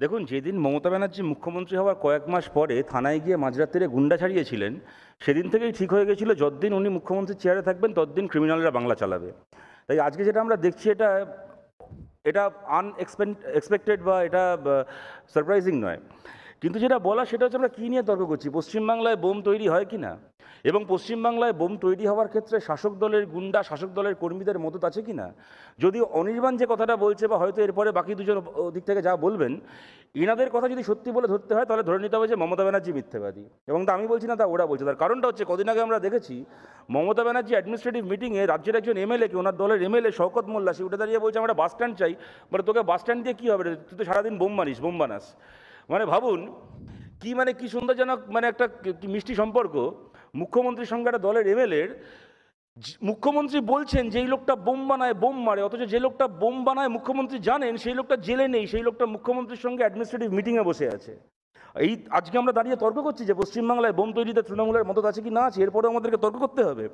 দেখুন, যেদিন মমতা ব্যানার্জি মুখ্যমন্ত্রী হওয়ার কয়েক মাস পরে থানায় গিয়ে মাঝরাত্রিরে গুন্ডা ছাড়িয়েছিলেন, সেদিন থেকেই ঠিক হয়ে গেছিল যতদিন উনি মুখ্যমন্ত্রীর চেয়ারে থাকবেন ততদিন ক্রিমিনালরা বাংলা চালাবে। তাই আজকে যেটা আমরা দেখছি এটা এটা এক্সপেক্টেড বা এটা সারপ্রাইজিং নয়। কিন্তু যেটা বলা সেটা হচ্ছে আমরা কী নিয়ে তর্ক করছি, পশ্চিমবাংলায় বোম তৈরি হয় কি না, এবং পশ্চিমবাংলায় বোম তৈরি হওয়ার ক্ষেত্রে শাসক দলের গুন্ডা শাসক দলের কর্মীদের মদত আছে কি না। যদি অনির্বাণ যে কথাটা বলছে বা হয়তো এরপরে বাকি দুজন দিক থেকে যা বলবেন, এনাদের কথা যদি সত্যি বলে ধরতে হয় তাহলে ধরে নিতে হবে যে মমতা ব্যানার্জি মিথ্যেবাদী, এবং তা আমি বলছি না, তা ওরা বলছে। তার কারণটা হচ্ছে কদিন আগে আমরা দেখেছি মমতা ব্যানার্জি অ্যাডমিনিস্ট্রেটিভ মিটিংয়ে রাজ্যের একজন এমএলএকে, ওনার দলের এমএলএ শওকত মোল্লা, সে উঠে দাঁড়িয়ে বলছে আমরা বাস স্ট্যান্ড চাই। বলে তোকে বাস স্ট্যান্ড দিয়ে কী হবে রে? তুই তো সারাদিন বোম বানাস। মানে ভাবুন কি সুন্দরজনক, একটা কি মিষ্টি সম্পর্ক মুখ্যমন্ত্রীর সঙ্গে একটা দলের এমএলএর। মুখ্যমন্ত্রী বলছেন যে এই লোকটা বোম বানায়, বোম মারে, অথচ যে লোকটা বোম বানায় মুখ্যমন্ত্রী জানেন সেই লোকটা জেলে নেই, সেই লোকটা মুখ্যমন্ত্রীর সঙ্গে অ্যাডমিনিস্ট্রেটিভ মিটিংয়ে বসে আছে। এই আজকে আমরা দাঁড়িয়ে তর্ক করছি যে পশ্চিমবাংলায় বোম তৈরিতে তৃণমূলের মদত আছে কি না আছে, এরপরেও আমাদেরকে তর্ক করতে হবে।